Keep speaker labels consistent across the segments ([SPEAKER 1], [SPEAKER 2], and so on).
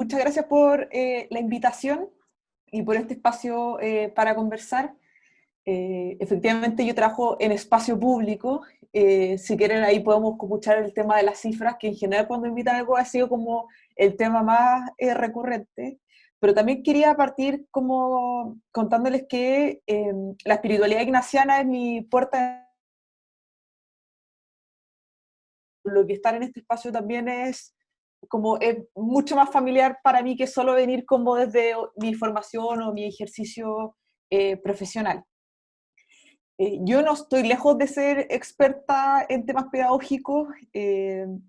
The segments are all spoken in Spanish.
[SPEAKER 1] muchas gracias por la invitación y por este espacio para conversar. Efectivamente, yo trabajo en espacio público. Si quieren, ahí podemos escuchar el tema de las cifras, que en general cuando invitan algo ha sido como el tema más recurrente. Pero también quería partir como contándoles que la espiritualidad ignaciana es mi puerta. Lo que estar en este espacio también es como es mucho más familiar para mí que solo venir como desde mi formación o mi ejercicio profesional. Yo no estoy lejos de ser experta en temas pedagógicos,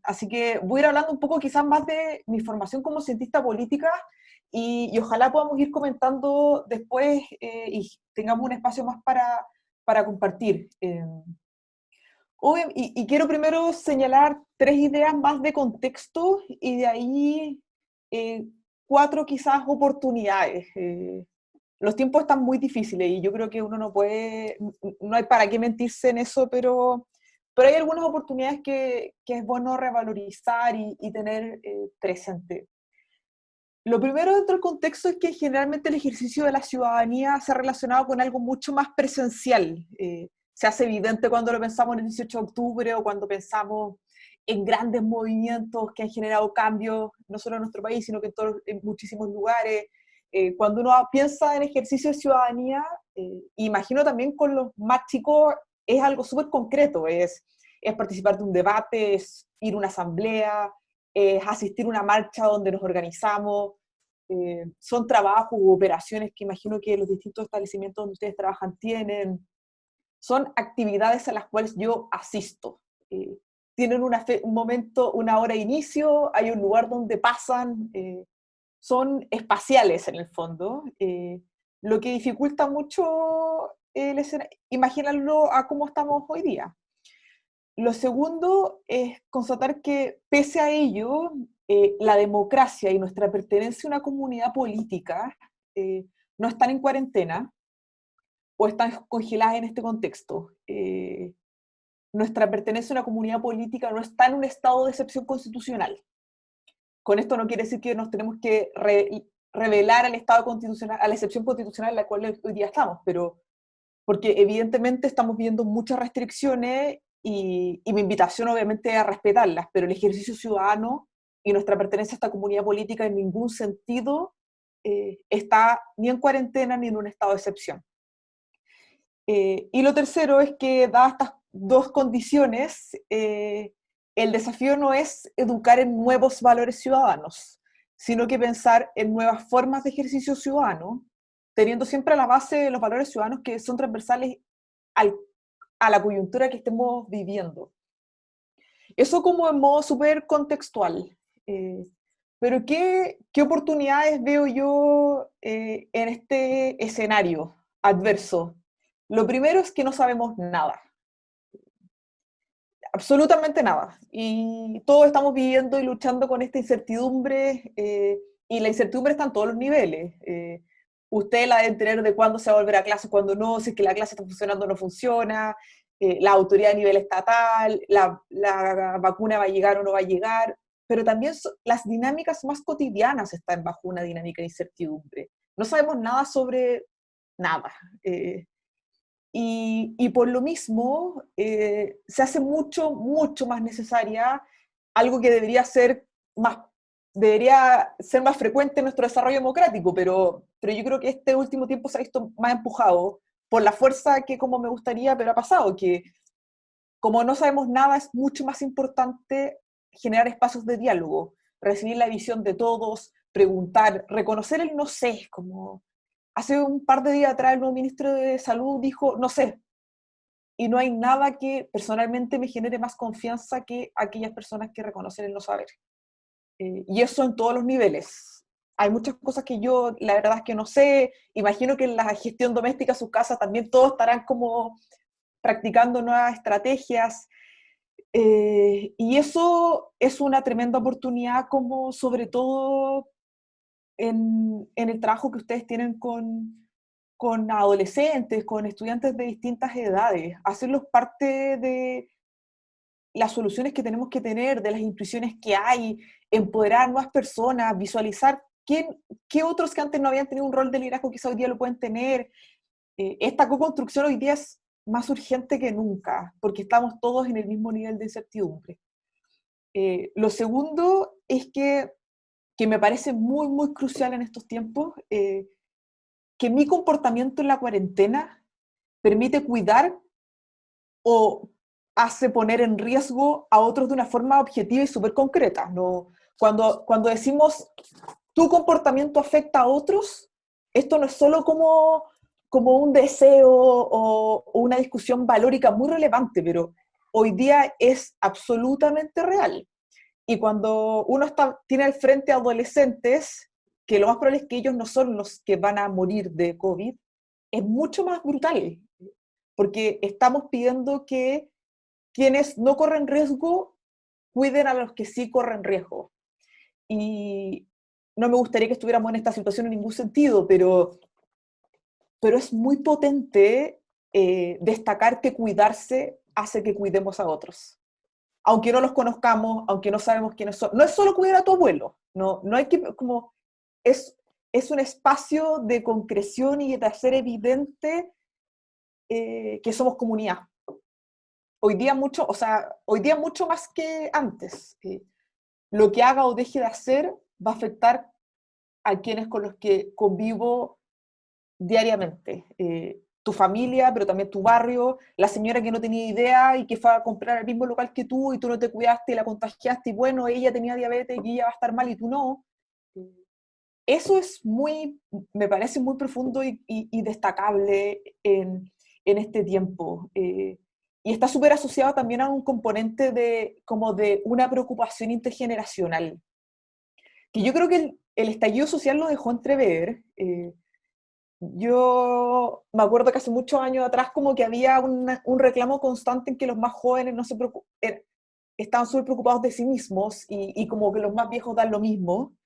[SPEAKER 1] así que voy a ir hablando un poco quizás más de mi formación como cientista política y ojalá podamos ir comentando después y tengamos un espacio más para compartir. Y quiero primero señalar tres ideas más de contexto y de ahí eh, cuatro quizás oportunidades. Los tiempos están muy difíciles y yo creo que uno no puede, no hay para qué mentirse en eso, pero hay algunas oportunidades que es bueno revalorizar y tener presente. Lo primero dentro del contexto es que generalmente el ejercicio de la ciudadanía se ha relacionado con algo mucho más presencial. Se hace evidente cuando lo pensamos en el 18 de octubre o cuando pensamos en grandes movimientos que han generado cambios, no solo en nuestro país, sino que en muchísimos lugares. Cuando uno piensa en ejercicio de ciudadanía, imagino también con los más chicos, es algo súper concreto, es participar de un debate, es ir a una asamblea, asistir a una marcha donde nos organizamos, son trabajos u operaciones que imagino que los distintos establecimientos donde ustedes trabajan tienen, son actividades a las cuales yo asisto. Tienen un momento, una hora de inicio, hay un lugar donde pasan, son espaciales en el fondo, lo que dificulta mucho imaginarlo a cómo estamos hoy día. Lo segundo es constatar que, pese a ello, la democracia y nuestra pertenencia a una comunidad política no están en cuarentena o están congeladas en este contexto. Nuestra pertenencia a una comunidad política no está en un estado de excepción constitucional. Con esto no quiere decir que nos tenemos que revelar al estado constitucional, a la excepción constitucional en la cual hoy día estamos, pero porque evidentemente estamos viendo muchas restricciones y mi invitación obviamente es a respetarlas, pero el ejercicio ciudadano y nuestra pertenencia a esta comunidad política en ningún sentido está ni en cuarentena ni en un estado de excepción. Y lo tercero es que, dadas estas dos condiciones, el desafío no es educar en nuevos valores ciudadanos, sino que pensar en nuevas formas de ejercicio ciudadano, teniendo siempre a la base los valores ciudadanos que son transversales al, a la coyuntura que estemos viviendo. Eso como en modo súper contextual. Pero ¿qué oportunidades veo yo en este escenario adverso? Lo primero es que no sabemos nada, absolutamente nada. Y todos estamos viviendo y luchando con esta incertidumbre, y la incertidumbre está en todos los niveles. Usted la debe tener de cuándo se va a volver a clase, cuándo no, si es que la clase está funcionando o no funciona, la autoridad a nivel estatal, la vacuna va a llegar o no va a llegar, pero también las dinámicas más cotidianas están bajo una dinámica de incertidumbre. No sabemos nada sobre nada. Y por lo mismo se hace mucho más necesaria algo que debería ser más frecuente en nuestro desarrollo democrático, pero yo creo que este último tiempo se ha visto más empujado por la fuerza que como me gustaría, pero ha pasado, que como no sabemos nada es mucho más importante generar espacios de diálogo, recibir la visión de todos, preguntar, reconocer el no sé, como hace un par de días atrás el nuevo ministro de Salud dijo, no sé, y no hay nada que personalmente me genere más confianza que aquellas personas que reconocen el no saber. Y eso en todos los niveles. Hay muchas cosas que yo, la verdad es que no sé, imagino que en la gestión doméstica, sus casas también todos estarán como practicando nuevas estrategias, y eso es una tremenda oportunidad como sobre todo en el trabajo que ustedes tienen con adolescentes, con estudiantes de distintas edades, hacerlos parte de las soluciones que tenemos que tener, de las intuiciones que hay, empoderar a nuevas personas, visualizar qué otros que antes no habían tenido un rol de liderazgo quizá hoy día lo pueden tener. Esta co-construcción hoy día es más urgente que nunca, porque estamos todos en el mismo nivel de incertidumbre. Lo segundo es que me parece muy, muy crucial en estos tiempos, que mi comportamiento en la cuarentena permite cuidar o hace poner en riesgo a otros de una forma objetiva y súper concreta. ¿No? Cuando decimos tu comportamiento afecta a otros, esto no es solo como un deseo o una discusión valórica muy relevante, pero hoy día es absolutamente real. Y cuando uno tiene al frente adolescentes, que lo más probable es que ellos no son los que van a morir de COVID, es mucho más brutal, porque estamos pidiendo que quienes no corren riesgo cuiden a los que sí corren riesgo. Y no me gustaría que estuviéramos en esta situación en ningún sentido, pero es muy potente destacar que cuidarse hace que cuidemos a otros. Aunque no los conozcamos, aunque no sabemos quiénes son. No es solo cuidar a tu abuelo, no hay que, como, es un espacio de concreción y de hacer evidente que somos comunidad. Hoy día mucho, o sea, hoy día mucho más que antes. Lo que haga o deje de hacer va a afectar a quienes con los que convivo diariamente. Tu familia, pero también tu barrio, la señora que no tenía idea y que fue a comprar al mismo local que tú y tú no te cuidaste y la contagiaste y bueno, ella tenía diabetes y ella va a estar mal y tú no. Eso es muy, me parece muy profundo y destacable en este tiempo. Y está súper asociado también a un componente como de una preocupación intergeneracional, que yo creo que el estallido social lo dejó entrever. Yo me acuerdo que hace muchos años atrás como que había un reclamo constante en que los más jóvenes no se estaban súper preocupados de sí mismos y como que los más viejos dan lo mismo.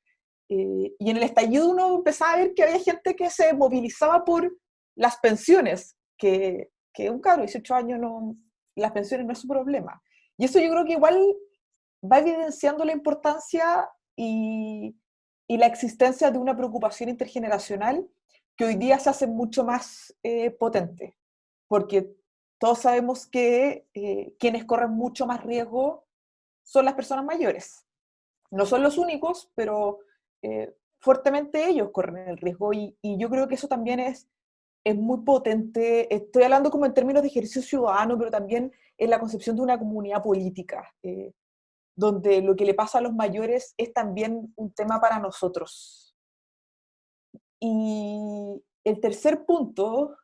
[SPEAKER 1] Y en el estallido uno empezaba a ver que había gente que se movilizaba por las pensiones, que un cabro de 18 años las pensiones no es su problema. Y eso yo creo que igual va evidenciando la importancia y la existencia de una preocupación intergeneracional que hoy día se hace mucho más potente, porque todos sabemos que quienes corren mucho más riesgo son las personas mayores. No son los únicos, pero fuertemente ellos corren el riesgo y yo creo que eso también es muy potente. Estoy hablando como en términos de ejercicio ciudadano, pero también en la concepción de una comunidad política, donde lo que le pasa a los mayores es también un tema para nosotros. Y el tercer punto,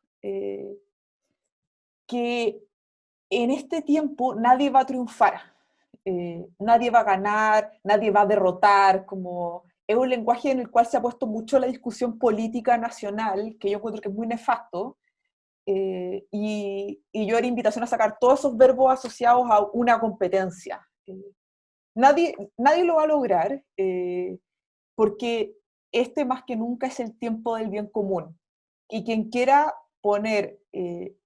[SPEAKER 1] que en este tiempo nadie va a triunfar, nadie va a ganar, nadie va a derrotar, como es un lenguaje en el cual se ha puesto mucho la discusión política nacional, que yo encuentro que es muy nefasto, y yo haría invitación a sacar todos esos verbos asociados a una competencia. Nadie lo va a lograr, porque este más que nunca es el tiempo del bien común. Y quien quiera poner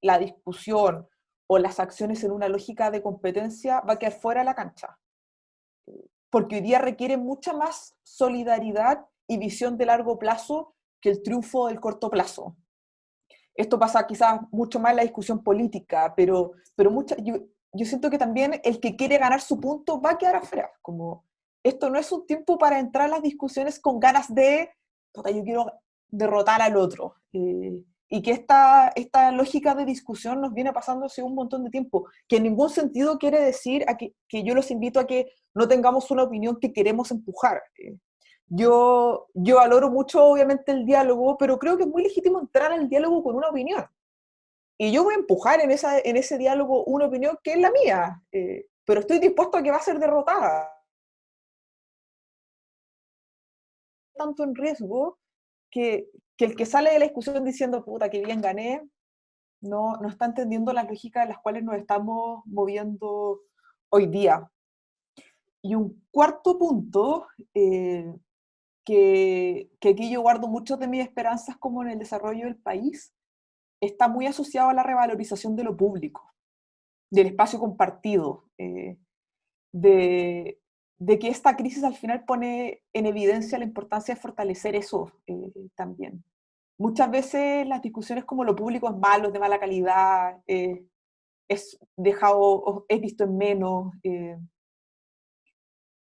[SPEAKER 1] la discusión o las acciones en una lógica de competencia va a quedar fuera de la cancha. Porque hoy día requiere mucha más solidaridad y visión de largo plazo que el triunfo del corto plazo. Esto pasa quizás mucho más en la discusión política, pero yo siento que también el que quiere ganar su punto va a quedar afuera. Como, esto no es un tiempo para entrar a las discusiones con ganas de, yo quiero derrotar al otro. Y que esta lógica de discusión nos viene pasando hace un montón de tiempo, que en ningún sentido quiere decir que yo los invito a que no tengamos una opinión que queremos empujar. Yo valoro mucho, obviamente, el diálogo, pero creo que es muy legítimo entrar al diálogo con una opinión. Y yo voy a empujar en ese diálogo una opinión que es la mía, pero estoy dispuesto a que va a ser derrotada. Tanto en riesgo que el que sale de la discusión diciendo, puta, que bien gané, no está entendiendo las lógicas en las cuales nos estamos moviendo hoy día. Y un cuarto punto, que aquí yo guardo muchas de mis esperanzas como en el desarrollo del país, está muy asociado a la revalorización de lo público, del espacio compartido, de, de que esta crisis al final pone en evidencia la importancia de fortalecer eso también. Muchas veces las discusiones como lo público es malo, es de mala calidad, es dejado, es visto en menos,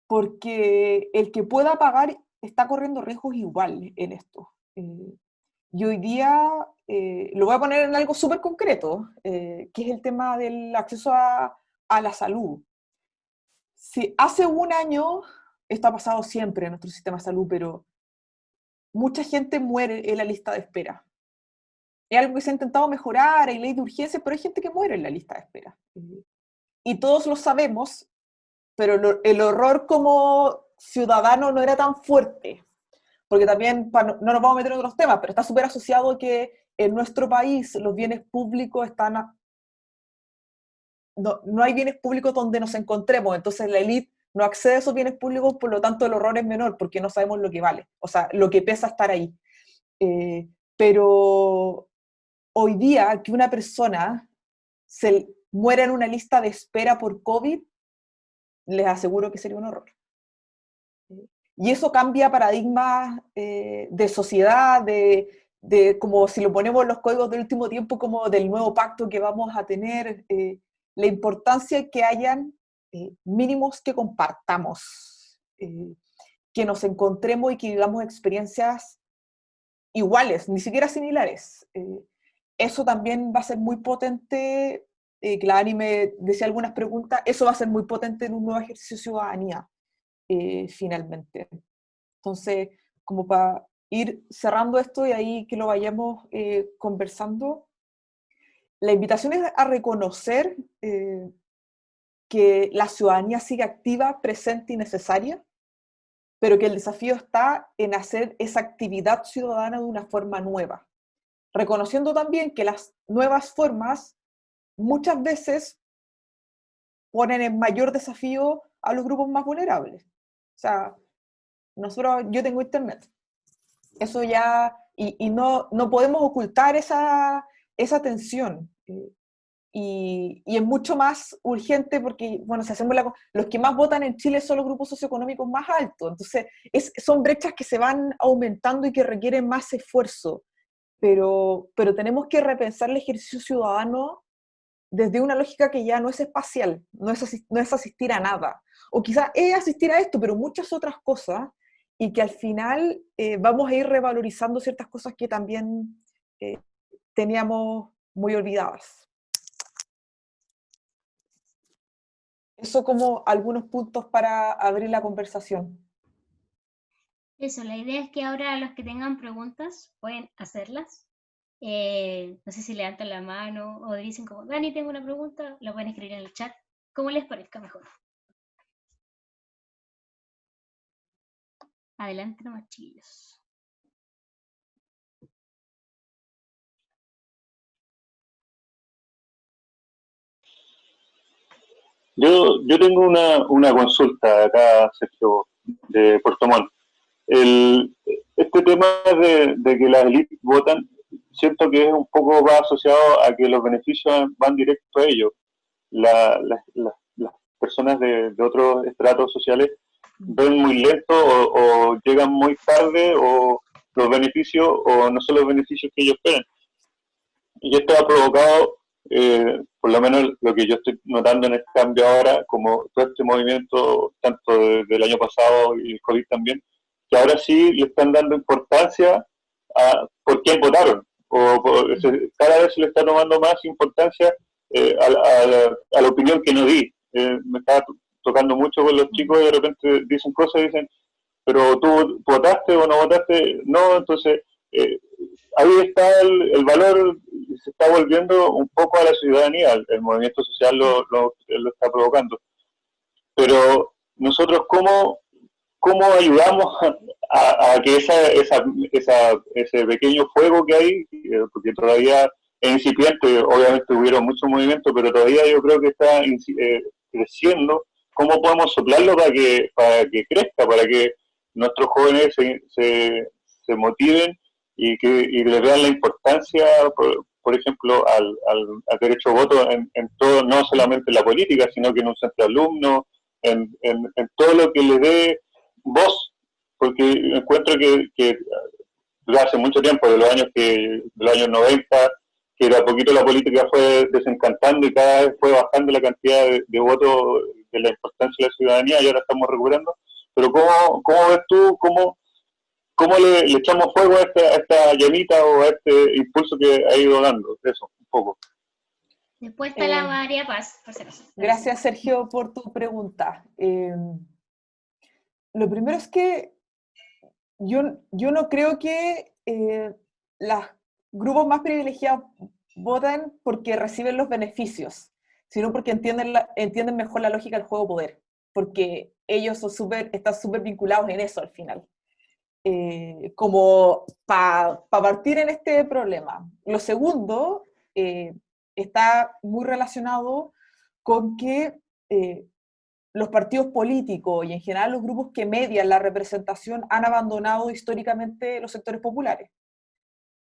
[SPEAKER 1] porque el que pueda pagar está corriendo riesgos igual en esto. Y hoy día, lo voy a poner en algo súper concreto, que es el tema del acceso a la salud. Si hace un año, esto ha pasado siempre en nuestro sistema de salud, pero mucha gente muere en la lista de espera. Es algo que se ha intentado mejorar, hay ley de urgencia, pero hay gente que muere en la lista de espera. Y todos lo sabemos, pero el horror como ciudadano no era tan fuerte, porque también, no nos vamos a meter en otros temas, pero está súper asociado a que en nuestro país los bienes públicos están, no hay bienes públicos donde nos encontremos, entonces la élite no accede a esos bienes públicos, por lo tanto el horror es menor, porque no sabemos lo que vale, o sea, lo que pesa estar ahí. Pero hoy día que una persona se muera en una lista de espera por COVID, les aseguro que sería un horror. Y eso cambia paradigmas de sociedad, de como si lo ponemos en los códigos del último tiempo, como del nuevo pacto que vamos a tener, la importancia que hayan mínimos que compartamos, que nos encontremos y que vivamos experiencias iguales, ni siquiera similares. Eso también va a ser muy potente, que la Ani me decía algunas preguntas, eso va a ser muy potente en un nuevo ejercicio de ciudadanía, finalmente. Entonces, como para ir cerrando esto y ahí que lo vayamos conversando, la invitación es a reconocer que la ciudadanía sigue activa, presente y necesaria, pero que el desafío está en hacer esa actividad ciudadana de una forma nueva, reconociendo también que las nuevas formas muchas veces ponen en mayor desafío a los grupos más vulnerables. O sea, yo tengo internet, eso ya, y no podemos ocultar esa tensión. Y es mucho más urgente porque, bueno, si hacemos los que más votan en Chile son los grupos socioeconómicos más altos, entonces son brechas que se van aumentando y que requieren más esfuerzo, pero tenemos que repensar el ejercicio ciudadano desde una lógica que ya no es espacial, no es asistir a nada, o quizás es asistir a esto, pero muchas otras cosas, y que al final vamos a ir revalorizando ciertas cosas que también teníamos muy olvidadas. Eso como algunos puntos para abrir la conversación.
[SPEAKER 2] Eso, la idea es que ahora los que tengan preguntas pueden hacerlas. No sé si levantan la mano o dicen como, Dani, tengo una pregunta, la pueden escribir en el chat, como les parezca mejor. Adelante nomás, chiquillos.
[SPEAKER 3] Yo tengo una consulta acá, Sergio, de Puerto Montt. Este tema de que las élites votan, siento que es un poco va asociado a que los beneficios van directo a ellos. Las personas de otros estratos sociales ven muy lento o llegan muy tarde o los beneficios o no son los beneficios que ellos esperan. Y esto ha provocado, por lo menos lo que yo estoy notando en el cambio ahora, como todo este movimiento, tanto del año pasado y el COVID también, que ahora sí le están dando importancia a por quién votaron. Cada vez se le está tomando más importancia a la opinión que no di. Me estaba tocando mucho con los chicos y de repente dicen cosas y dicen, pero tú votaste o no votaste, no, entonces ahí está el valor, se está volviendo un poco a la ciudadanía, el movimiento social lo está provocando. Pero nosotros, ¿cómo ayudamos a que ese pequeño fuego que hay, porque todavía es incipiente, obviamente hubieron mucho movimiento, pero todavía yo creo que está creciendo, ¿cómo podemos soplarlo para que crezca, para que nuestros jóvenes se motiven y le vean la importancia, por ejemplo, al derecho a voto en todo, no solamente en la política, sino que en un centro de alumnos, en todo lo que le dé voz, porque encuentro que hace mucho tiempo, de los años 90, que de a poquito la política fue desencantando y cada vez fue bajando la cantidad de votos de la importancia de la ciudadanía y ahora estamos recuperando. Pero ¿cómo ves tú, cómo le echamos fuego a esta llamita o a este impulso que ha ido dando? Eso, un poco.
[SPEAKER 2] Después está la María Paz, por si acaso.
[SPEAKER 1] Gracias, Sergio, por tu pregunta. Lo primero es que yo no creo que los grupos más privilegiados votan porque reciben los beneficios, sino porque entienden mejor la lógica del juego poder, porque ellos están súper vinculados en eso al final. Como para partir en este problema. Lo segundo está muy relacionado con que los partidos políticos y en general los grupos que median la representación han abandonado históricamente los sectores populares.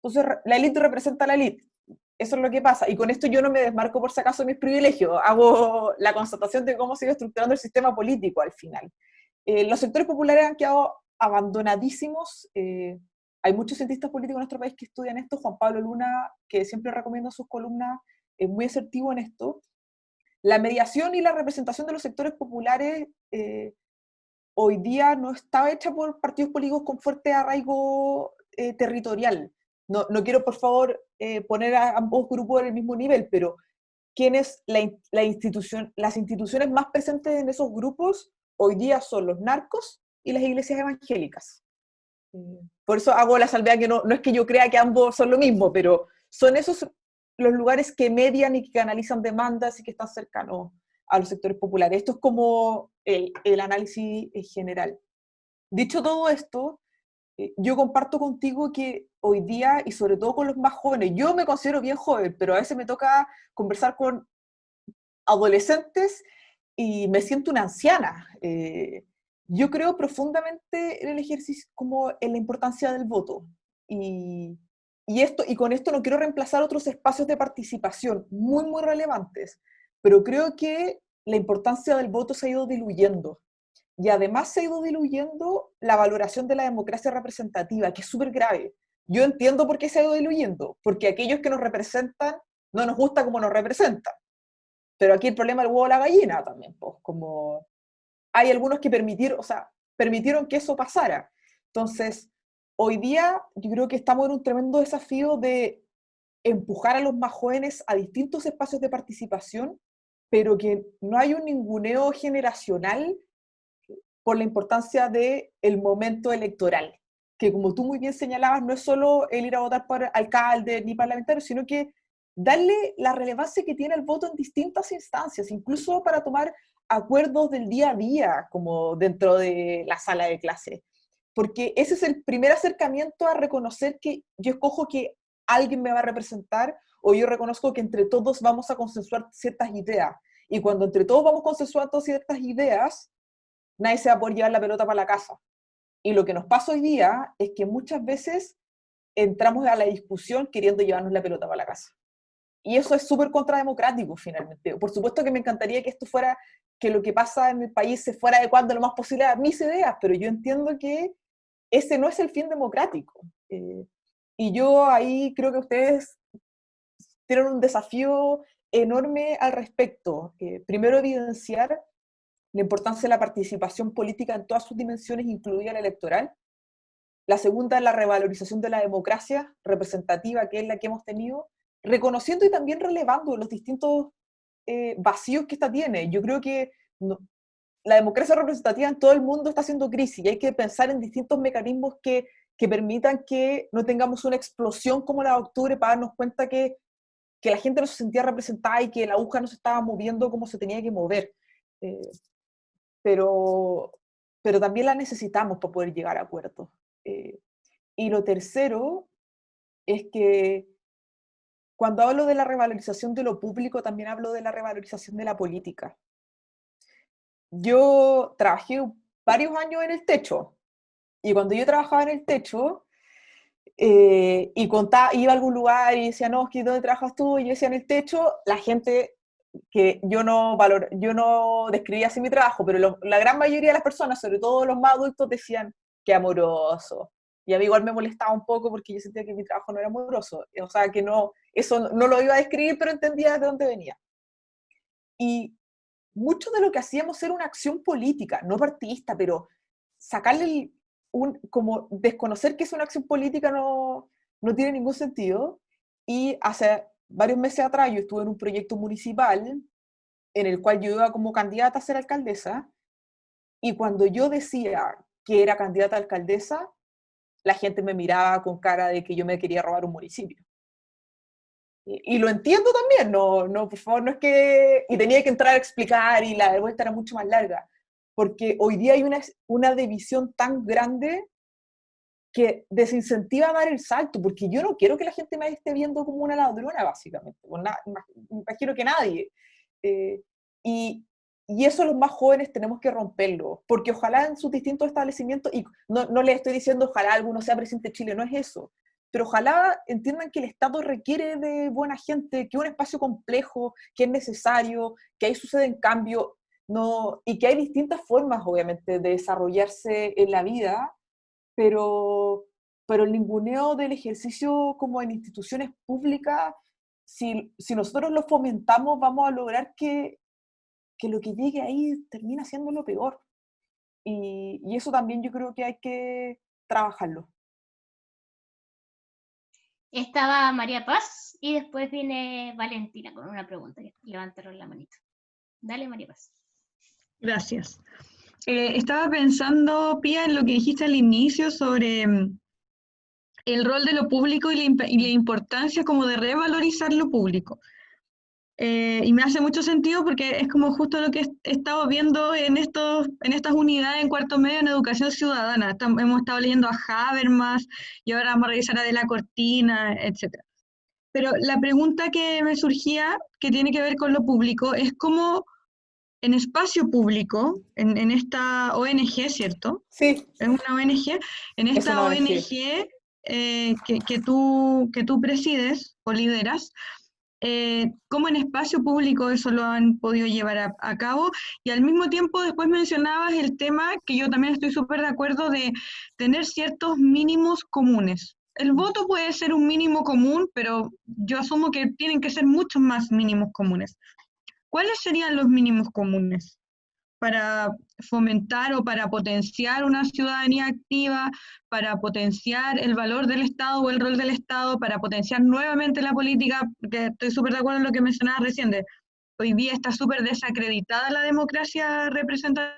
[SPEAKER 1] Entonces, la élite representa a la élite. Eso es lo que pasa. Y con esto yo no me desmarco por si acaso de mis privilegios. Hago la constatación de cómo se iba estructurando el sistema político al final. Los sectores populares han quedado abandonadísimos. Hay muchos cientistas políticos en nuestro país que estudian esto. Juan Pablo Luna, que siempre recomiendo sus columnas, es muy asertivo en esto. La mediación y la representación de los sectores populares hoy día no está hecha por partidos políticos con fuerte arraigo territorial. No quiero, por favor, poner a ambos grupos en el mismo nivel, pero las instituciones más presentes en esos grupos hoy día son los narcos y las iglesias evangélicas. Por eso hago la salvedad que no es que yo crea que ambos son lo mismo, pero son esos los lugares que median y que canalizan demandas y que están cercanos a los sectores populares. Esto es como el análisis general. Dicho todo esto, yo comparto contigo que hoy día, y sobre todo con los más jóvenes, yo me considero bien joven, pero a veces me toca conversar con adolescentes y me siento una anciana. Yo creo profundamente en el ejercicio, como en la importancia del voto. Y con esto no quiero reemplazar otros espacios de participación muy, muy relevantes, pero creo que la importancia del voto se ha ido diluyendo. Y además se ha ido diluyendo la valoración de la democracia representativa, que es súper grave. Yo entiendo por qué se ha ido diluyendo, porque aquellos que nos representan no nos gusta cómo nos representan. Pero aquí el problema del huevo o la gallina también, pues, como hay algunos que permitieron que eso pasara. Entonces, hoy día yo creo que estamos en un tremendo desafío de empujar a los más jóvenes a distintos espacios de participación, pero que no hay un ninguneo generacional por la importancia del momento electoral, que como tú muy bien señalabas, no es solo el ir a votar por alcalde ni parlamentario, sino que darle la relevancia que tiene el voto en distintas instancias, incluso para tomar acuerdos del día a día, como dentro de la sala de clase. Porque ese es el primer acercamiento a reconocer que yo escojo que alguien me va a representar, o yo reconozco que entre todos vamos a consensuar ciertas ideas. Y cuando entre todos vamos consensuando ciertas ideas, nadie se va a poder llevar la pelota para la casa. Y lo que nos pasa hoy día es que muchas veces entramos a la discusión queriendo llevarnos la pelota para la casa. Y eso es súper contrademocrático, finalmente. Por supuesto que me encantaría que esto fuera, que lo que pasa en el país se fuera adecuando lo más posible a mis ideas, pero yo entiendo que ese no es el fin democrático. Y yo ahí creo que ustedes tienen un desafío enorme al respecto. Primero, evidenciar la importancia de la participación política en todas sus dimensiones, incluida la electoral. La segunda es la revalorización de la democracia representativa, que es la que hemos tenido, reconociendo y también relevando los distintos vacíos que esta tiene. Yo creo que la democracia representativa en todo el mundo está haciendo crisis y hay que pensar en distintos mecanismos que permitan que no tengamos una explosión como la de octubre para darnos cuenta que la gente no se sentía representada y que la aguja no se estaba moviendo como se tenía que mover. Pero también la necesitamos para poder llegar a acuerdos. Y lo tercero es que cuando hablo de la revalorización de lo público, también hablo de la revalorización de la política. Yo trabajé varios años en el techo, y cuando yo trabajaba en el techo, y iba a algún lugar y decía, no, ¿dónde trabajas tú? Y yo decía, en el techo, la gente que yo no describía así mi trabajo, pero la gran mayoría de las personas, sobre todo los más adultos, decían que amoroso. Y a mí igual me molestaba un poco porque yo sentía que mi trabajo no era amoroso. O sea, que no, eso no lo iba a describir, pero entendía de dónde venía. Y mucho de lo que hacíamos era una acción política, no partidista, pero sacarle como desconocer que es una acción política no tiene ningún sentido. Y hace varios meses atrás yo estuve en un proyecto municipal en el cual yo iba como candidata a ser alcaldesa, y cuando yo decía que era candidata a alcaldesa, la gente me miraba con cara de que yo me quería robar un municipio. Y lo entiendo también, por favor, no es que... Y tenía que entrar a explicar y la vuelta era mucho más larga, porque hoy día hay una división tan grande que desincentiva dar el salto, porque yo no quiero que la gente me esté viendo como una ladrona, básicamente. Imagino que nadie. Eh, y, y eso los más jóvenes tenemos que romperlo, porque ojalá en sus distintos establecimientos, y no les estoy diciendo ojalá alguno sea presidente de Chile, no es eso, pero ojalá entiendan que el Estado requiere de buena gente, que es un espacio complejo, que es necesario, que ahí suceden cambios, no, y que hay distintas formas, obviamente, de desarrollarse en la vida, pero, pero el ninguneo del ejercicio como en instituciones públicas, si nosotros lo fomentamos, vamos a lograr que lo que llegue ahí termina siendo lo peor. Y eso también yo creo que hay que trabajarlo.
[SPEAKER 2] Estaba María Paz y después viene Valentina con una pregunta. Levantaron la manito. Dale, María Paz.
[SPEAKER 4] Gracias. Estaba pensando, Pía, en lo que dijiste al inicio sobre el rol de lo público y la importancia como de revalorizar lo público. Y me hace mucho sentido porque es como justo lo que he estado viendo en estas unidades en cuarto medio en educación ciudadana. Hemos estado leyendo a Habermas y ahora vamos a revisar a De la Cortina, etc. Pero la pregunta que me surgía, que tiene que ver con lo público, es cómo en espacio público, en esta ONG, ¿cierto?
[SPEAKER 1] Sí.
[SPEAKER 4] Es una ONG. En esta ONG que tú presides o lideras, cómo en espacio público eso lo han podido llevar a cabo, y al mismo tiempo después mencionabas el tema, que yo también estoy súper de acuerdo, de tener ciertos mínimos comunes. El voto puede ser un mínimo común, pero yo asumo que tienen que ser muchos más mínimos comunes. ¿Cuáles serían los mínimos comunes para fomentar o para potenciar una ciudadanía activa, para potenciar el valor del Estado o el rol del Estado, para potenciar nuevamente la política? Que estoy súper de acuerdo en lo que mencionabas recién, de hoy día está súper desacreditada la democracia representativa,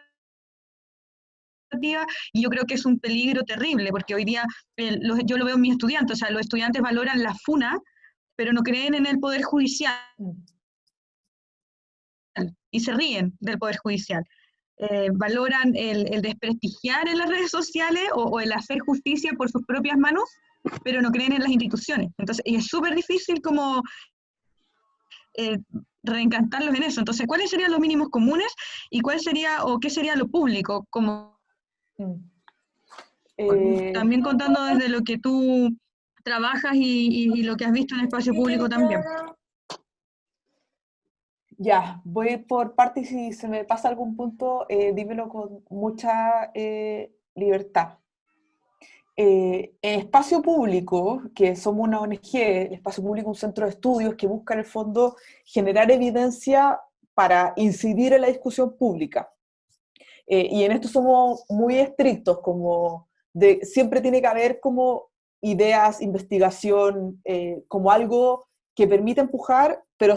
[SPEAKER 4] y yo creo que es un peligro terrible, porque hoy día yo lo veo en mis estudiantes, o sea, los estudiantes valoran la FUNA, pero no creen en el Poder Judicial, y se ríen del Poder Judicial. Valoran el desprestigiar en las redes sociales o el hacer justicia por sus propias manos, pero no creen en las instituciones. Entonces, y es súper difícil como reencantarlos en eso. Entonces, ¿cuáles serían los mínimos comunes y cuál sería o qué sería lo público? Como también contando desde lo que tú trabajas y lo que has visto en espacio público también.
[SPEAKER 1] Ya, voy por partes, y si se me pasa algún punto, dímelo con mucha libertad. En espacio público, que somos una ONG, el espacio público es un centro de estudios que busca en el fondo generar evidencia para incidir en la discusión pública. Y en esto somos muy estrictos, como siempre tiene que haber como ideas, investigación, como algo que permite empujar, pero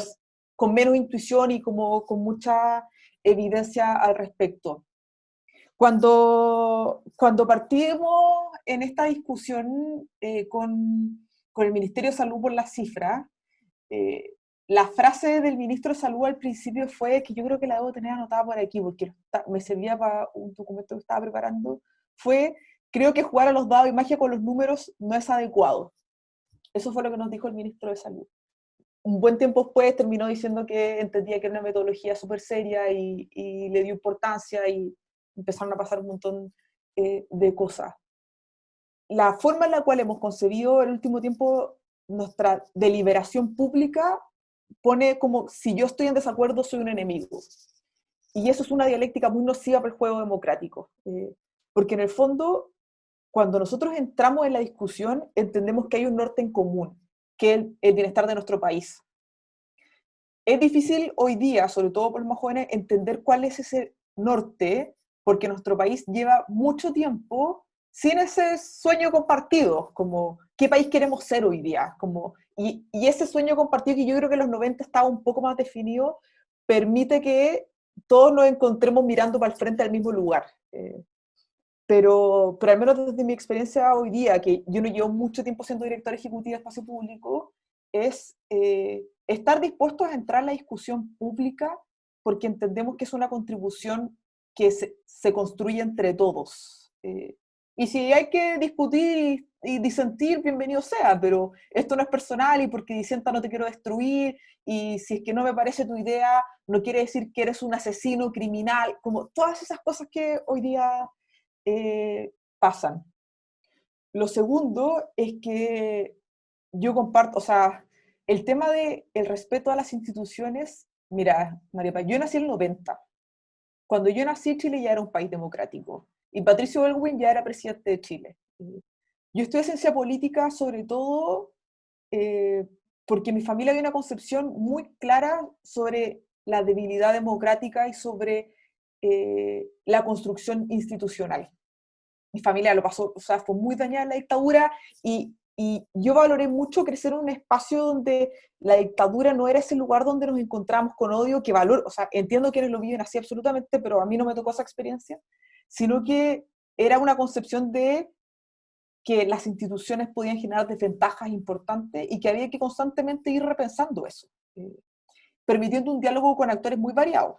[SPEAKER 1] con menos intuición y como con mucha evidencia al respecto. Cuando partimos en esta discusión con el Ministerio de Salud por las cifras, la frase del ministro de Salud al principio fue, que yo creo que la debo tener anotada por aquí, porque me servía para un documento que estaba preparando, fue: creo que jugar a los dados y magia con los números no es adecuado. Eso fue lo que nos dijo el ministro de Salud. Un buen tiempo después terminó diciendo que entendía que era una metodología súper seria y le dio importancia, y empezaron a pasar un montón de cosas. La forma en la cual hemos concebido el último tiempo nuestra deliberación pública pone como si yo estoy en desacuerdo soy un enemigo. Y eso es una dialéctica muy nociva para el juego democrático. Porque en el fondo, cuando nosotros entramos en la discusión, entendemos que hay un norte en común, que es el bienestar de nuestro país. Es difícil hoy día, sobre todo por los más jóvenes, entender cuál es ese norte, porque nuestro país lleva mucho tiempo sin ese sueño compartido, como qué país queremos ser hoy día. Y ese sueño compartido, que yo creo que en los 90 estaba un poco más definido, permite que todos nos encontremos mirando para el frente al mismo lugar. Pero al menos desde mi experiencia hoy día, que yo no llevo mucho tiempo siendo directora ejecutiva de espacio público, es estar dispuestos a entrar a la discusión pública porque entendemos que es una contribución que se construye entre todos. Y si hay que discutir y disentir, bienvenido sea, pero esto no es personal y porque disienta no te quiero destruir, y si es que no me parece tu idea, no quiere decir que eres un asesino criminal, como todas esas cosas que hoy día pasan. Lo segundo es que yo comparto, o sea, el tema del respeto a las instituciones, mira, María Paz, yo nací en el 90. Cuando yo nací, Chile ya era un país democrático. Y Patricio Aylwin ya era presidente de Chile. Yo estudié ciencia política sobre todo porque mi familia había una concepción muy clara sobre la debilidad democrática y sobre la construcción institucional. Mi familia lo pasó, o sea, fue muy dañada en la dictadura y yo valoré mucho crecer en un espacio donde la dictadura no era ese lugar donde nos encontramos con odio, que valoro, o sea, entiendo quienes lo viven así absolutamente, pero a mí no me tocó esa experiencia, sino que era una concepción de que las instituciones podían generar desventajas importantes y que había que constantemente ir repensando eso, permitiendo un diálogo con actores muy variados.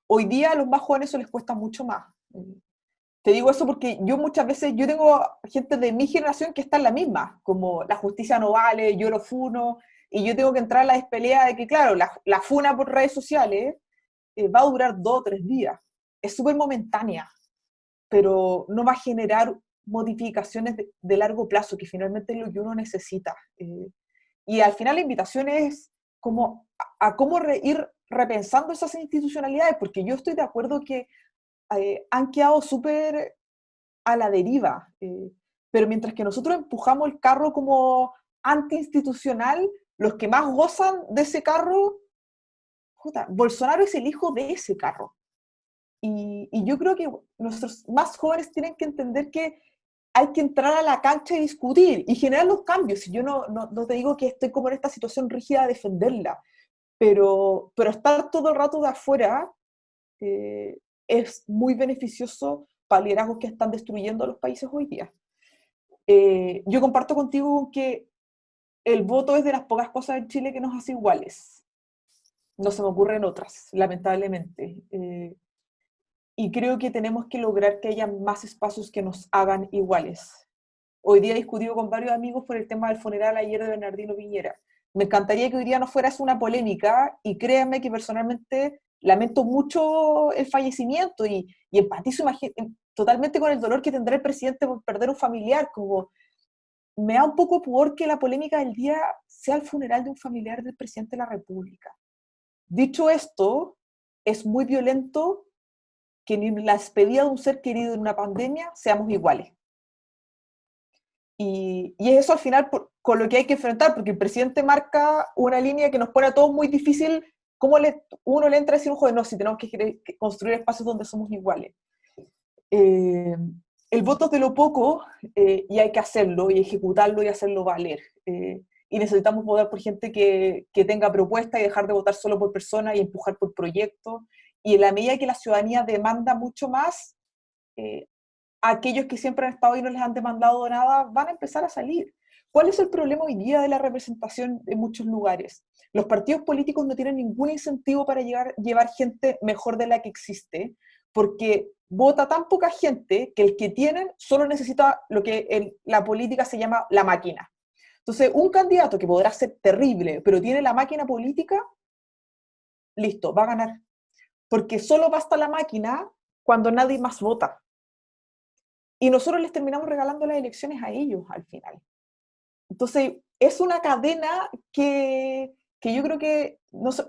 [SPEAKER 1] Hoy día a los más jóvenes eso les cuesta mucho más. Te digo eso porque yo muchas veces, yo tengo gente de mi generación que está en la misma, como la justicia no vale, yo lo funo, y yo tengo que entrar en la despelea de que, claro, la funa por redes sociales va a durar 2 o 3 días. Es súper momentánea, pero no va a generar modificaciones de largo plazo, que finalmente es lo que uno necesita. Y al final la invitación es como a cómo ir repensando esas institucionalidades, porque yo estoy de acuerdo que han quedado súper a la deriva, pero mientras que nosotros empujamos el carro como antiinstitucional, los que más gozan de ese carro, Bolsonaro es el hijo de ese carro. Y yo creo que nuestros más jóvenes tienen que entender que hay que entrar a la cancha y discutir y generar los cambios. Y yo no te digo que estoy como en esta situación rígida a defenderla, pero estar todo el rato de afuera es muy beneficioso para liderazgos que están destruyendo a los países hoy día. Yo comparto contigo que el voto es de las pocas cosas en Chile que nos hace iguales. No se me ocurren otras, lamentablemente. Y creo que tenemos que lograr que haya más espacios que nos hagan iguales. Hoy día he discutido con varios amigos por el tema del funeral ayer de Bernardino Piñera. Me encantaría que hoy día no fuera una polémica, y créanme que personalmente lamento mucho el fallecimiento y empatizo totalmente con el dolor que tendrá el presidente por perder un familiar. Como me da un poco pudor que la polémica del día sea el funeral de un familiar del presidente de la República. Dicho esto, es muy violento que en la despedida de un ser querido en una pandemia seamos iguales. Y es eso al final con lo que hay que enfrentar, porque el presidente marca una línea que nos pone a todos muy difícil. ¿Cómo uno le entra a decir, joder, no, si tenemos que construir espacios donde somos iguales? El voto es de lo poco y hay que hacerlo y ejecutarlo y hacerlo valer. Y necesitamos votar por gente que tenga propuesta y dejar de votar solo por personas y empujar por proyectos. Y en la medida que la ciudadanía demanda mucho más, aquellos que siempre han estado y no les han demandado nada van a empezar a salir. ¿Cuál es el problema hoy día de la representación en muchos lugares? Los partidos políticos no tienen ningún incentivo para llevar gente mejor de la que existe, porque vota tan poca gente que el que tienen solo necesita lo que en la política se llama la máquina. Entonces, un candidato que podrá ser terrible, pero tiene la máquina política, listo, va a ganar. Porque solo basta la máquina cuando nadie más vota. Y nosotros les terminamos regalando las elecciones a ellos al final. Entonces, es una cadena que que yo creo que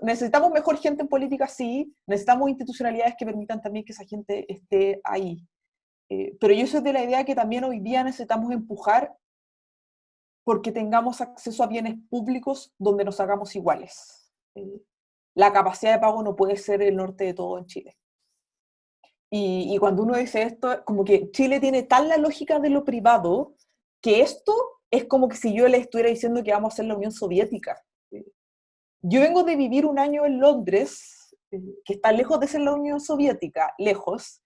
[SPEAKER 1] necesitamos mejor gente en política, sí, necesitamos institucionalidades que permitan también que esa gente esté ahí. Pero yo soy de la idea que también hoy día necesitamos empujar porque tengamos acceso a bienes públicos donde nos hagamos iguales. La capacidad de pago no puede ser el norte de todo en Chile. Y cuando uno dice esto, como que Chile tiene tan la lógica de lo privado, que esto es como que si yo le estuviera diciendo que vamos a ser la Unión Soviética. Yo vengo de vivir un año en Londres, que está lejos de ser la Unión Soviética, lejos,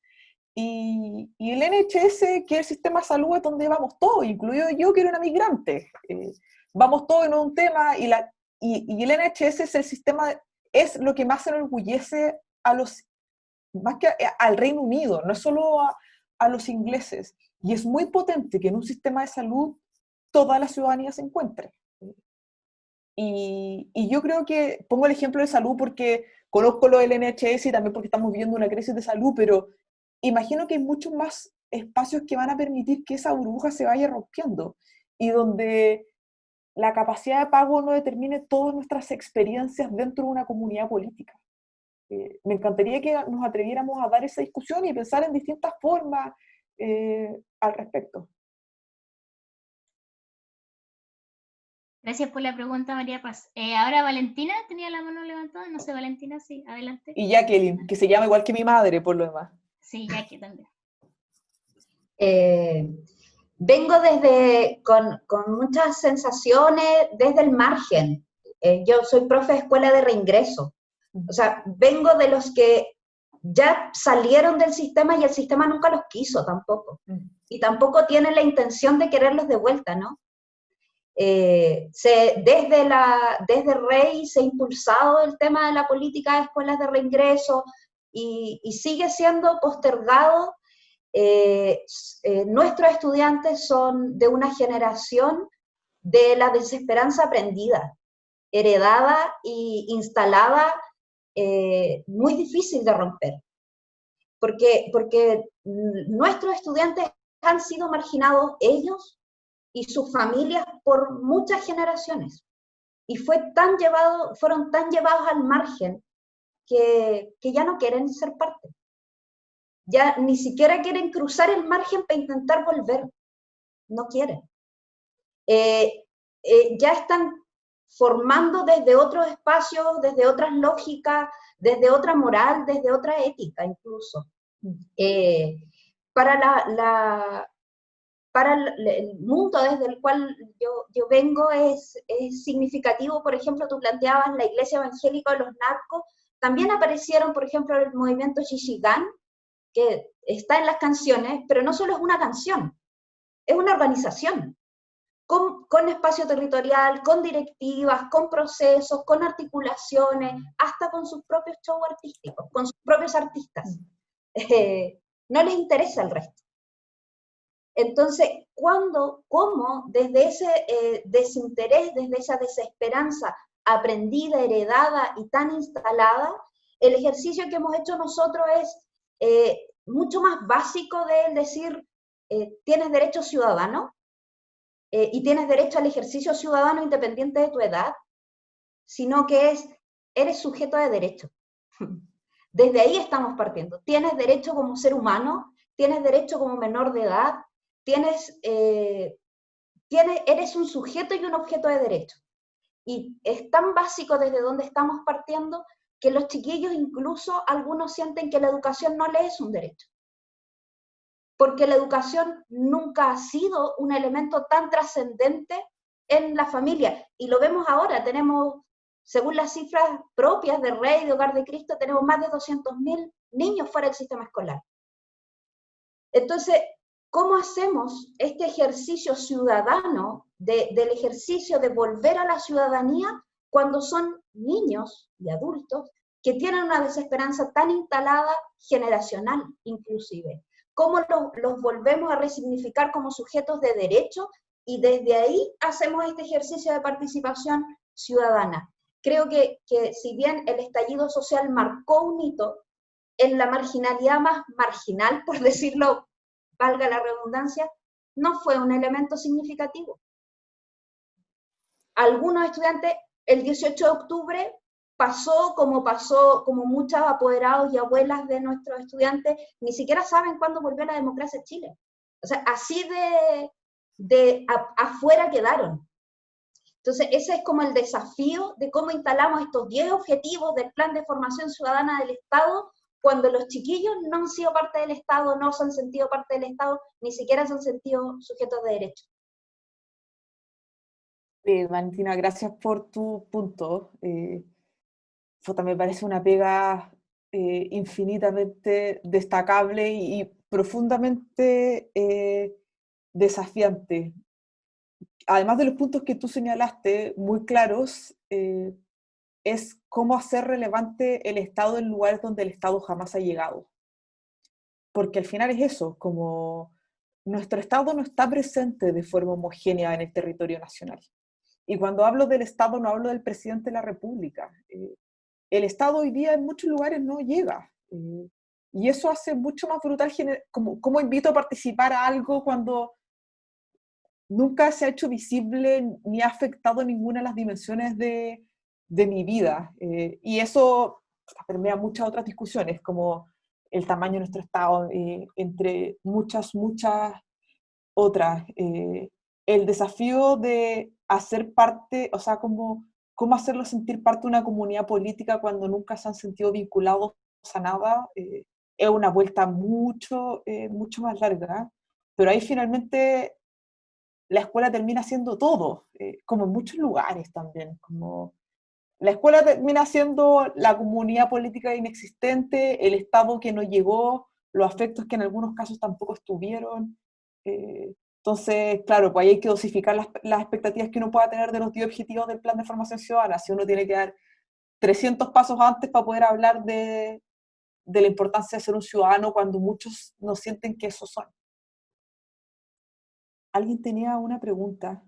[SPEAKER 1] y el NHS, que es el sistema de salud, es donde vamos todos, incluido yo, que era una migrante. Vamos todos en un tema, y el NHS es el sistema, es lo que más enorgullece a los, más que al Reino Unido, no es solo a los ingleses. Y es muy potente que en un sistema de salud toda la ciudadanía se encuentre. Y yo creo que, pongo el ejemplo de salud porque conozco lo del NHS y también porque estamos viviendo una crisis de salud, pero imagino que hay muchos más espacios que van a permitir que esa burbuja se vaya rompiendo y donde la capacidad de pago no determine todas nuestras experiencias dentro de una comunidad política. Me encantaría que nos atreviéramos a dar esa discusión y pensar en distintas formas al respecto.
[SPEAKER 2] Gracias por la pregunta, María Paz. Ahora Valentina tenía la mano levantada, no sé, Valentina, sí, adelante.
[SPEAKER 1] Y Jacqueline, que se llama igual que mi madre, por lo demás.
[SPEAKER 2] Sí, Jackie también.
[SPEAKER 5] Vengo con muchas sensaciones desde el margen. Yo soy profe de escuela de reingreso. O sea, vengo de los que ya salieron del sistema y el sistema nunca los quiso tampoco. Y tampoco tiene la intención de quererlos de vuelta, ¿no? Desde Rey se ha impulsado el tema de la política de escuelas de reingreso y sigue siendo postergado. Nuestros estudiantes son de una generación de la desesperanza aprendida, heredada e instalada, muy difícil de romper, porque nuestros estudiantes han sido marginados, ellos y sus familias, por muchas generaciones, y fueron tan llevados al margen que ya no quieren ser parte. Ya ni siquiera quieren cruzar el margen para intentar volver. No quieren. Ya están formando desde otros espacios, desde otras lógicas, desde otra moral, desde otra ética incluso. Para el mundo desde el cual yo vengo es significativo. Por ejemplo, tú planteabas la iglesia evangélica de los narcos. También aparecieron, por ejemplo, el movimiento Shishigan, que está en las canciones, pero no solo es una canción, es una organización, con espacio territorial, con directivas, con procesos, con articulaciones, hasta con sus propios shows artísticos, con sus propios artistas. No les interesa el resto. Entonces, cómo desde ese desinterés, desde esa desesperanza aprendida, heredada y tan instalada, el ejercicio que hemos hecho nosotros es mucho más básico de decir, tienes derecho ciudadano, y tienes derecho al ejercicio ciudadano independiente de tu edad, sino que eres sujeto de derecho. Desde ahí estamos partiendo. Tienes derecho como ser humano, tienes derecho como menor de edad, eres un sujeto y un objeto de derecho. Y es tan básico desde donde estamos partiendo que los chiquillos, incluso algunos, sienten que la educación no les es un derecho. Porque la educación nunca ha sido un elemento tan trascendente en la familia. Y lo vemos ahora, tenemos, según las cifras propias de Rey, de Hogar de Cristo, tenemos más de 200.000 niños fuera del sistema escolar. Entonces, ¿cómo hacemos este ejercicio ciudadano, del ejercicio de volver a la ciudadanía, cuando son niños y adultos que tienen una desesperanza tan instalada, generacional inclusive? ¿Cómo los volvemos a resignificar como sujetos de derecho? Y desde ahí hacemos este ejercicio de participación ciudadana. Creo que si bien el estallido social marcó un hito en la marginalidad más marginal, por decirlo, valga la redundancia, no fue un elemento significativo. Algunos estudiantes el 18 de octubre como muchos apoderados y abuelas de nuestros estudiantes, ni siquiera saben cuándo volvió la democracia en Chile. O sea, así afuera quedaron. Entonces, ese es como el desafío de cómo instalamos estos 10 objetivos del Plan de Formación Ciudadana del Estado, cuando los chiquillos no han sido parte del Estado, no se han sentido parte del Estado, ni siquiera se han sentido sujetos de derecho.
[SPEAKER 1] Valentina, gracias por tu punto. Me parece una pega infinitamente destacable y profundamente desafiante. Además de los puntos que tú señalaste, muy claros, es cómo hacer relevante el Estado en lugares donde el Estado jamás ha llegado. Porque al final es eso, como nuestro Estado no está presente de forma homogénea en el territorio nacional. Y cuando hablo del Estado no hablo del presidente de la República. El Estado hoy día en muchos lugares no llega. Y eso hace mucho más brutal cómo invito a participar a algo cuando nunca se ha hecho visible ni ha afectado ninguna de las dimensiones de mi vida. Y eso permea muchas otras discusiones, como el tamaño de nuestro Estado, entre muchas otras. El desafío de hacer parte, o sea, cómo hacerlo sentir parte de una comunidad política cuando nunca se han sentido vinculados a nada, es una vuelta mucho más larga. Pero ahí finalmente la escuela termina siendo todo, como en muchos lugares también, como la escuela termina siendo la comunidad política inexistente, el Estado que no llegó, los afectos que en algunos casos tampoco estuvieron. Entonces, claro, pues ahí hay que dosificar las expectativas que uno pueda tener de los 10 objetivos del Plan de Formación Ciudadana. Si uno tiene que dar 300 pasos antes para poder hablar de la importancia de ser un ciudadano cuando muchos no sienten que eso son. ¿Alguien tenía una pregunta?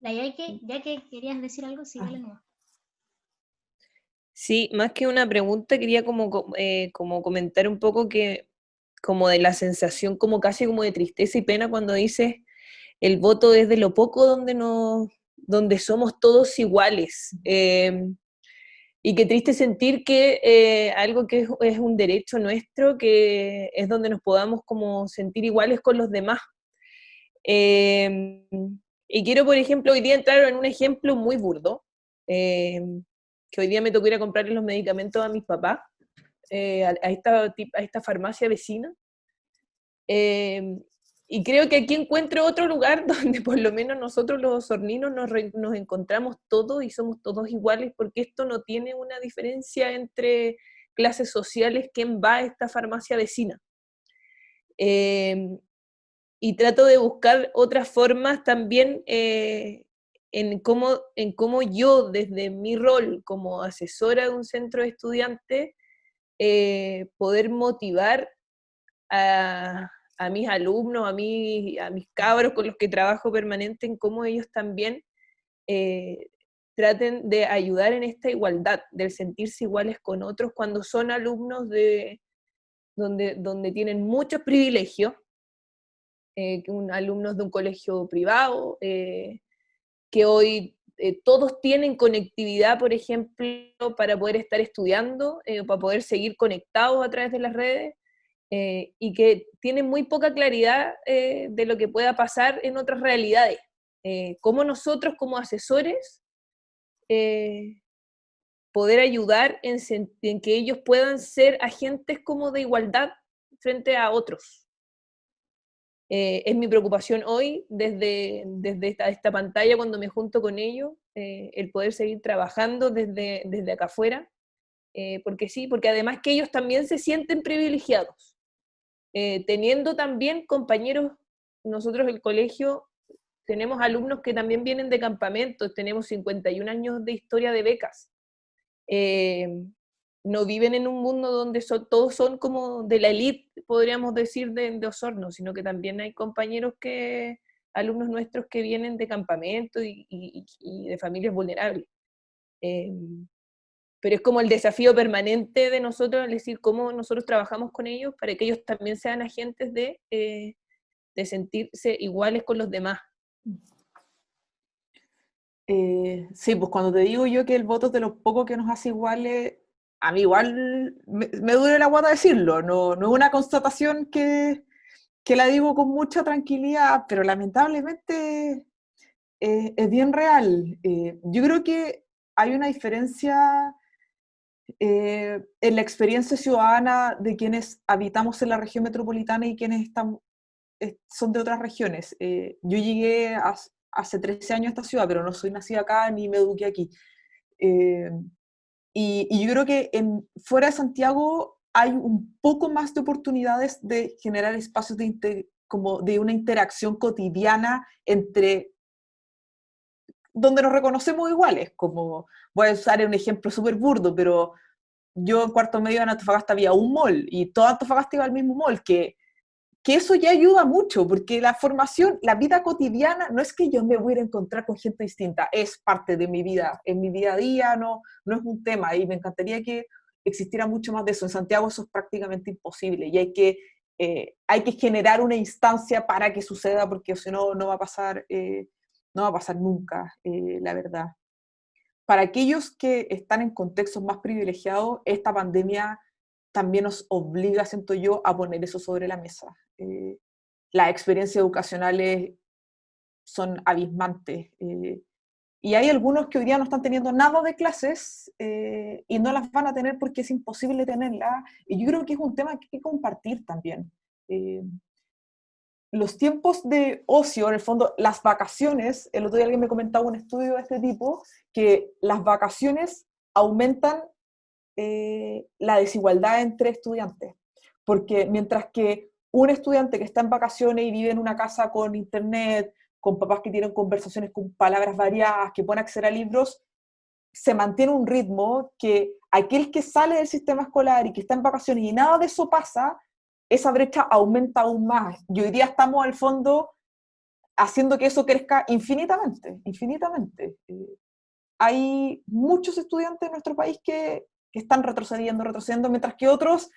[SPEAKER 2] Ya que querías decir algo, sí, dale nomás.
[SPEAKER 6] Sí, más que una pregunta, quería como comentar un poco que, como de la sensación como casi como de tristeza y pena cuando dices el voto es de lo poco donde somos todos iguales. Y qué triste sentir que algo que es un derecho nuestro, que es donde nos podamos como sentir iguales con los demás. Y quiero, por ejemplo, hoy día entrar en un ejemplo muy burdo, que hoy día me tocó ir a comprarle los medicamentos a mis papás, a esta farmacia vecina. Y creo que aquí encuentro otro lugar donde por lo menos nosotros los osorninos nos encontramos todos y somos todos iguales, porque esto no tiene una diferencia entre clases sociales, quién va a esta farmacia vecina. Y trato de buscar otras formas también en cómo yo, desde mi rol como asesora de un centro de estudiantes, poder motivar a mis alumnos, a mis cabros con los que trabajo permanente, en cómo ellos también traten de ayudar en esta igualdad, del sentirse iguales con otros cuando son alumnos donde tienen muchos privilegios, alumnos de un colegio privado, que hoy todos tienen conectividad, por ejemplo, para poder estar estudiando, para poder seguir conectados a través de las redes, y que tienen muy poca claridad de lo que pueda pasar en otras realidades. Cómo nosotros como asesores poder ayudar en que ellos puedan ser agentes como de igualdad frente a otros. Es mi preocupación hoy, desde esta pantalla, cuando me junto con ellos, el poder seguir trabajando desde acá afuera, porque sí, porque además que ellos también se sienten privilegiados, teniendo también compañeros. Nosotros el colegio tenemos alumnos que también vienen de campamentos, tenemos 51 años de historia de becas. No viven en un mundo donde todos son como de la élite, podríamos decir, de Osorno, sino que también hay compañeros alumnos nuestros que vienen de campamento y de familias vulnerables. Pero es como el desafío permanente de nosotros, es decir, cómo nosotros trabajamos con ellos para que ellos también sean agentes de sentirse iguales con los demás.
[SPEAKER 1] Sí, pues cuando te digo yo que el voto es de los pocos que nos hace iguales, a mí igual me duele la guata decirlo, no, no es una constatación que la digo con mucha tranquilidad, pero lamentablemente es bien real. Yo creo que hay una diferencia en la experiencia ciudadana de quienes habitamos en la región metropolitana y quienes son de otras regiones. Yo llegué hace 13 años a esta ciudad, pero no soy nacida acá ni me eduqué aquí. Eh, y yo creo que fuera de Santiago hay un poco más de oportunidades de generar espacios como de una interacción cotidiana entre donde nos reconocemos iguales, como voy a usar un ejemplo súper burdo, pero yo en cuarto medio en Antofagasta había un mall y toda Antofagasta iba al mismo mall, que eso ya ayuda mucho, porque la formación, la vida cotidiana, no es que yo me voy a ir a encontrar con gente distinta, es parte de mi vida, en mi día a día, no, no es un tema, y me encantaría que existiera mucho más de eso. En Santiago eso es prácticamente imposible, y hay que generar una instancia para que suceda, porque si no, no va a pasar, no va a pasar nunca, la verdad. Para aquellos que están en contextos más privilegiados, esta pandemia también nos obliga, siento yo, a poner eso sobre la mesa. Las experiencias educacionales son abismantes. Y hay algunos que hoy día no están teniendo nada de clases y no las van a tener porque es imposible tenerlas. Y yo creo que es un tema que hay que compartir también. Los tiempos de ocio, en el fondo, las vacaciones, el otro día alguien me comentaba un estudio de este tipo, que las vacaciones aumentan la desigualdad entre estudiantes. Porque mientras que un estudiante que está en vacaciones y vive en una casa con internet, con papás que tienen conversaciones con palabras variadas, que pueden acceder a libros, se mantiene un ritmo que aquel que sale del sistema escolar y que está en vacaciones y nada de eso pasa, esa brecha aumenta aún más. Y hoy día estamos al fondo haciendo que eso crezca infinitamente, infinitamente. Hay muchos estudiantes en nuestro país que están retrocediendo, mientras que otros,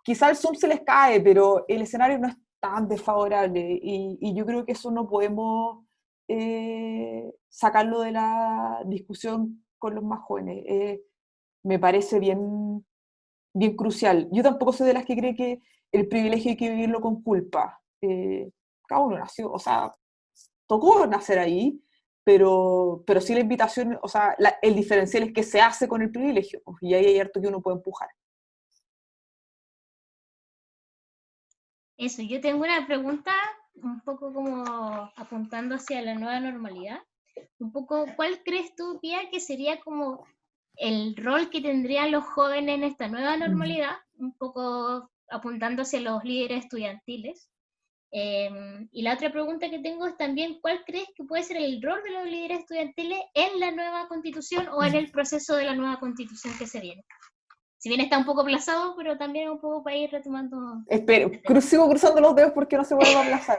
[SPEAKER 1] quizá el Zoom se les cae, pero el escenario no es tan desfavorable y yo creo que eso no podemos sacarlo de la discusión con los más jóvenes. Me parece bien, bien crucial. Yo tampoco soy de las que cree que el privilegio hay que vivirlo con culpa. Cada uno nació, o sea, tocó nacer ahí, pero sí la invitación, o sea, el diferencial es que se hace con el privilegio, pues, y ahí hay harto que uno puede empujar.
[SPEAKER 2] Eso, yo tengo una pregunta un poco como apuntando hacia la nueva normalidad. Un poco, ¿cuál crees tú, Pía, que sería como el rol que tendrían los jóvenes en esta nueva normalidad? Un poco apuntando hacia los líderes estudiantiles. Y la otra pregunta que tengo es también, ¿cuál crees que puede ser el rol de los líderes estudiantiles en la nueva constitución o en el proceso de la nueva constitución que se viene? Si bien está un poco aplazado, pero también un poco para ir retomando.
[SPEAKER 1] Espero, sigo cruzando los dedos porque no se vuelva a aplazar.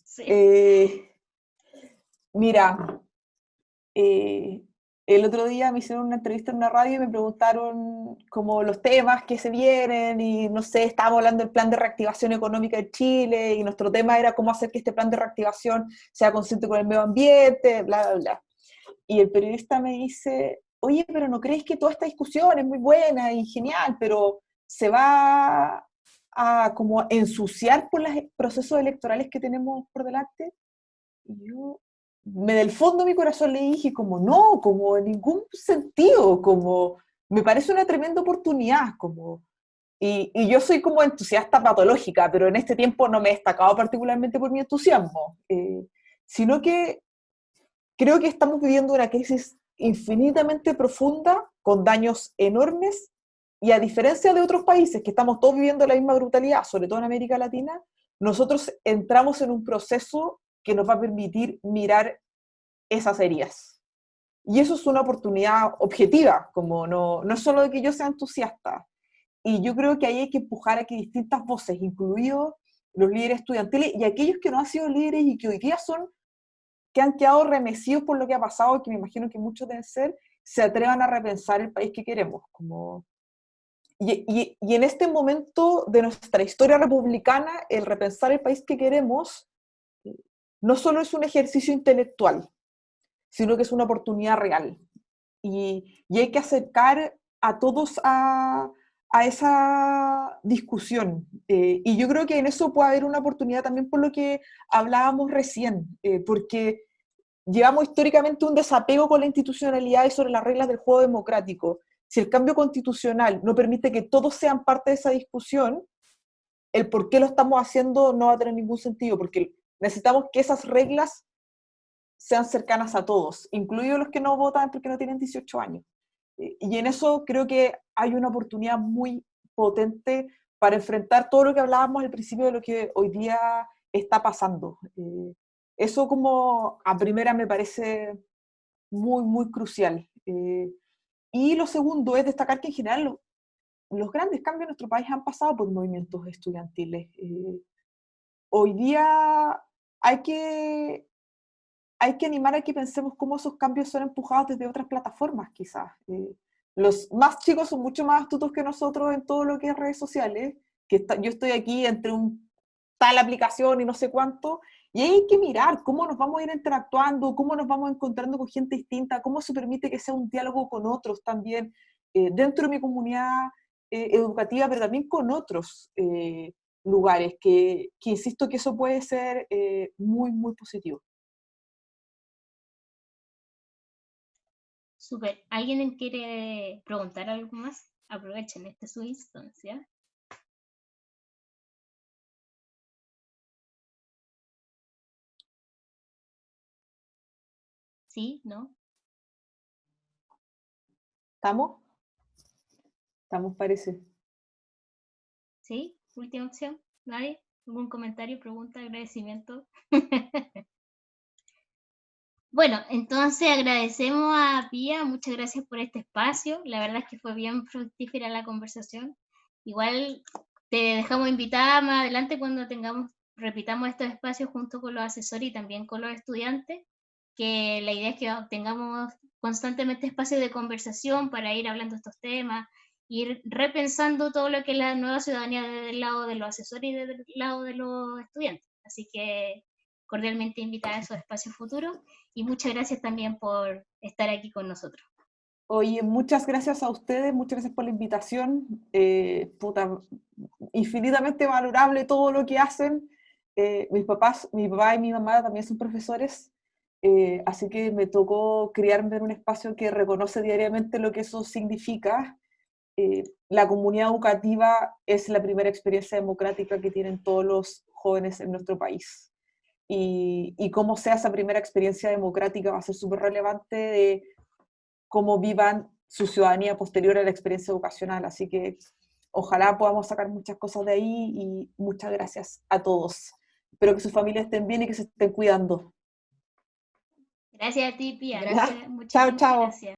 [SPEAKER 2] Sí.
[SPEAKER 1] Mira, el otro día me hicieron una entrevista en una radio y me preguntaron como los temas que se vienen y no sé, estábamos hablando del plan de reactivación económica de Chile y nuestro tema era cómo hacer que este plan de reactivación sea consciente con el medio ambiente, bla, bla, bla. Y el periodista me dice, oye, pero ¿no crees que toda esta discusión es muy buena y genial, pero se va a como ensuciar por los procesos electorales que tenemos por delante? Y yo, del fondo de mi corazón le dije como, no, como en ningún sentido, como, me parece una tremenda oportunidad, como, y yo soy como entusiasta patológica, pero en este tiempo no me he destacado particularmente por mi entusiasmo, sino que creo que estamos viviendo una crisis infinitamente profunda, con daños enormes, y a diferencia de otros países que estamos todos viviendo la misma brutalidad, sobre todo en América Latina, nosotros entramos en un proceso que nos va a permitir mirar esas heridas. Y eso es una oportunidad objetiva, como no es solo de que yo sea entusiasta. Y yo creo que ahí hay que empujar a que distintas voces, incluidos los líderes estudiantiles y aquellos que no han sido líderes y que hoy día que han quedado remecidos por lo que ha pasado, que me imagino que muchos deben ser, se atrevan a repensar el país que queremos. Y en este momento de nuestra historia republicana, el repensar el país que queremos no solo es un ejercicio intelectual, sino que es una oportunidad real. Y hay que acercar a todos a esa discusión. Y yo creo que en eso puede haber una oportunidad también por lo que hablábamos recién, porque llevamos históricamente un desapego con la institucionalidad y sobre las reglas del juego democrático. Si el cambio constitucional no permite que todos sean parte de esa discusión, el por qué lo estamos haciendo no va a tener ningún sentido, porque necesitamos que esas reglas sean cercanas a todos, incluidos los que no votan porque no tienen 18 años. Y en eso creo que hay una oportunidad muy potente para enfrentar todo lo que hablábamos al principio de lo que hoy día está pasando. Eso como a primera me parece muy, muy crucial. Y lo segundo es destacar que en general los grandes cambios en nuestro país han pasado por movimientos estudiantiles. Hoy día hay que animar a que pensemos cómo esos cambios son empujados desde otras plataformas, quizás. Los más chicos son mucho más astutos que nosotros en todo lo que es redes sociales, yo estoy aquí entre un tal aplicación y no sé cuánto, y hay que mirar cómo nos vamos a ir interactuando, cómo nos vamos encontrando con gente distinta, cómo se permite que sea un diálogo con otros también, dentro de mi comunidad educativa, pero también con otros lugares, que insisto que eso puede ser muy, muy positivo.
[SPEAKER 2] Súper. ¿Alguien quiere preguntar algo más? Aprovechen, esta es su instancia. ¿Sí? ¿No?
[SPEAKER 1] ¿Estamos? Estamos, parece.
[SPEAKER 2] ¿Sí? Última opción. ¿Nadie? ¿Algún comentario, pregunta, agradecimiento? Bueno, entonces agradecemos a Pía, muchas gracias por este espacio. La verdad es que fue bien fructífera la conversación. Igual te dejamos invitada más adelante cuando repitamos estos espacios junto con los asesores y también con los estudiantes, que la idea es que tengamos constantemente espacios de conversación para ir hablando de estos temas, ir repensando todo lo que es la nueva ciudadanía desde el lado de los asesores y desde el lado de los estudiantes. Así que cordialmente invitada a esos espacios futuros y muchas gracias también por estar aquí con nosotros.
[SPEAKER 1] Oye, muchas gracias a ustedes, muchas gracias por la invitación. Infinitamente valorable todo lo que hacen. Mi papá y mi mamá también son profesores, así que me tocó criarme en un espacio que reconoce diariamente lo que eso significa. La comunidad educativa es la primera experiencia democrática que tienen todos los jóvenes en nuestro país. Y cómo sea esa primera experiencia democrática va a ser súper relevante de cómo vivan su ciudadanía posterior a la experiencia educacional. Así que ojalá podamos sacar muchas cosas de ahí y muchas gracias a todos. Espero que sus familias estén bien y que se estén cuidando.
[SPEAKER 2] Gracias a ti, Pía.
[SPEAKER 1] Chao, chao.
[SPEAKER 2] Gracias.